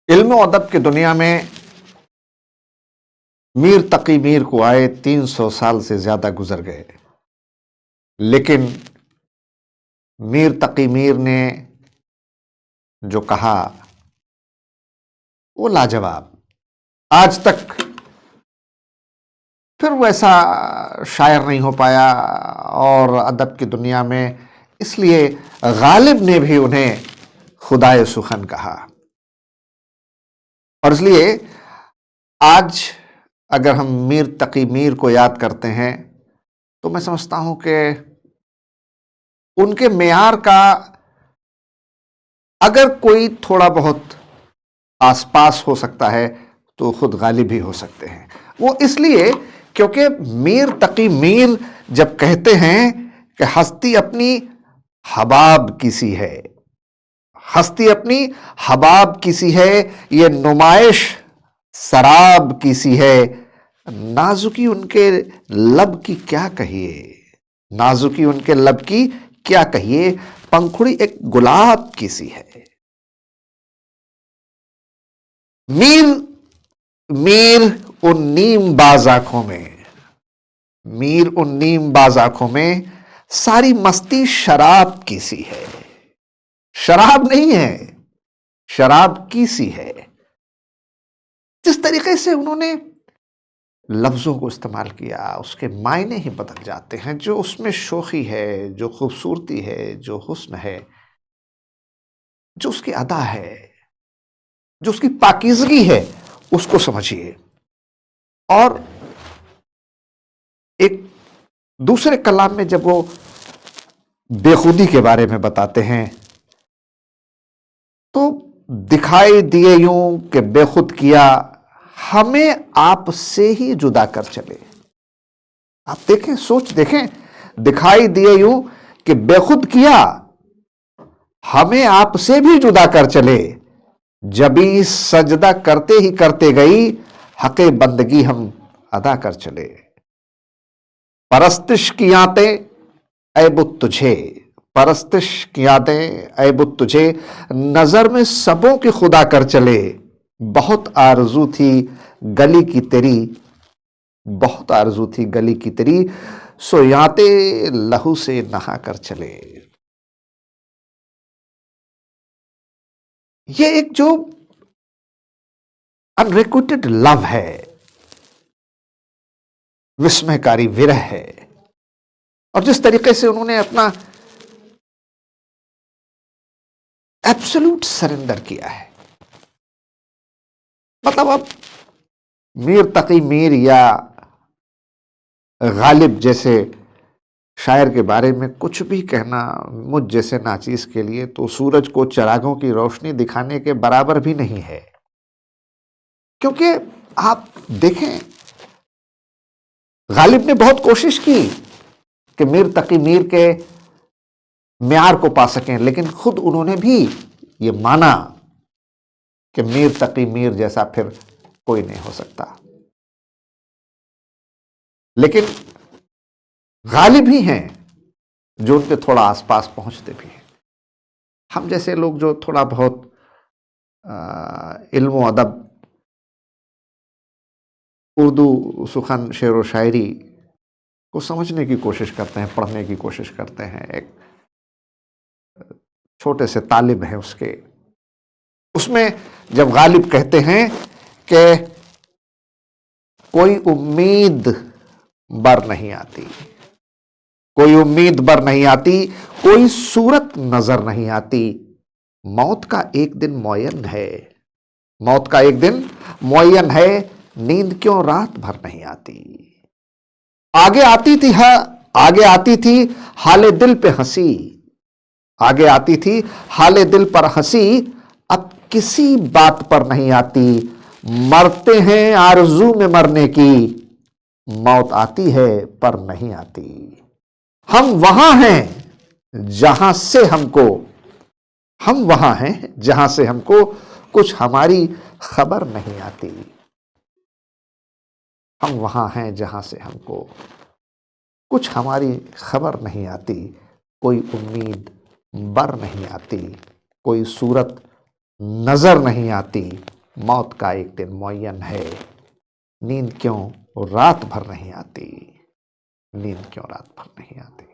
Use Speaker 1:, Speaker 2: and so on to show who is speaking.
Speaker 1: علم و ادب کی دنیا میں میر تقی میر کو آئے 300 سال سے زیادہ گزر گئے، لیکن میر تقی میر نے جو کہا وہ لاجواب. آج تک پھر ویسا شاعر نہیں ہو پایا، اور ادب کی دنیا میں اس لیے غالب نے بھی انہیں خدائے سخن کہا. اور اس لیے آج اگر ہم میر تقی میر کو یاد کرتے ہیں تو میں سمجھتا ہوں کہ ان کے معیار کا اگر کوئی تھوڑا بہت آس پاس ہو سکتا ہے تو خود غالب ہی ہو سکتے ہیں. وہ اس لیے کیونکہ میر تقی میر جب کہتے ہیں کہ ہستی اپنی حباب کسی ہے، ہستی اپنی حباب کسی ہے، یہ نمائش سراب کسی ہے، نازکی ان کے لب کی کیا کہیے، نازکی ان کے لب کی کیا کہیے، پنکھڑی ایک گلاب کسی ہے. میر میر ان نیم باز آنکھوں میں، میر ان نیم باز آنکھوں میں ساری مستی شراب کیسی ہے. شراب نہیں ہے، شراب کیسی ہے. جس طریقے سے انہوں نے لفظوں کو استعمال کیا اس کے معنی ہی بدل جاتے ہیں. جو اس میں شوخی ہے، جو خوبصورتی ہے، جو حسن ہے، جو اس کی ادا ہے، جو اس کی پاکیزگی ہے، اس کو سمجھیے. اور ایک دوسرے کلام میں جب وہ بے خودی کے بارے میں بتاتے ہیں تو دکھائی دیے یوں کہ بے خود کیا ہمیں آپ سے ہی جدا کر چلے. آپ دیکھیں، سوچ دیکھیں، دکھائی دیے یوں کہ بے خود کیا ہمیں آپ سے بھی جدا کر چلے، جبھی سجدہ کرتے ہی کرتے گئی حق بندگی ہم ادا کر چلے. پرستش کی یادیں اے بت تجھے، پرستش کی یادیں اے بت تجھے، نظر میں سبوں کے خدا کر چلے. بہت آرزو تھی گلی کی تیری، بہت آرزو تھی گلی کی تیری، سو یادیں لہو سے نہا کر چلے. یہ ایک جو انریکوٹڈ لو ہے، وسمہ کاری ورہ ہے، اور جس طریقے سے انہوں نے اپنا ایبسولوٹ سرنڈر کیا ہے. مطلب اب میر تقی میر یا غالب جیسے شاعر کے بارے میں کچھ بھی کہنا مجھ جیسے ناچیز کے لیے تو سورج کو چراغوں کی روشنی دکھانے کے برابر بھی نہیں ہے. کیونکہ آپ دیکھیں، غالب نے بہت کوشش کی کہ میر تقی میر کے معیار کو پا سکیں، لیکن خود انہوں نے بھی یہ مانا کہ میر تقی میر جیسا پھر کوئی نہیں ہو سکتا. لیکن غالب ہی ہیں جو ان کے تھوڑا آس پاس پہنچتے بھی ہیں. ہم جیسے لوگ جو تھوڑا بہت علم و ادب، اردو سخن، شعر و شاعری کو سمجھنے کی کوشش کرتے ہیں، پڑھنے کی کوشش کرتے ہیں، ایک چھوٹے سے طالب ہیں اس میں جب غالب کہتے ہیں کہ کوئی امید بر نہیں آتی، کوئی امید بر نہیں آتی، کوئی صورت نظر نہیں آتی، موت کا ایک دن معین ہے، موت کا ایک دن معین ہے، نیند کیوں رات بھر نہیں آتی. آگے آتی تھی حال دل پہ ہنسی، آگے آتی تھی حال دل پر ہنسی، اب کسی بات پر نہیں آتی. مرتے ہیں آرزو میں مرنے کی، موت آتی ہے پر نہیں آتی. ہم وہاں ہیں جہاں سے ہم کو، ہم وہاں ہیں جہاں سے ہم کو کچھ ہماری خبر نہیں آتی. ہم وہاں ہیں جہاں سے ہم کو کچھ ہماری خبر نہیں آتی. کوئی امید بر نہیں آتی، کوئی صورت نظر نہیں آتی، موت کا ایک دن معین ہے، نیند کیوں رات بھر نہیں آتی، نیند کیوں رات بھر نہیں آتی؟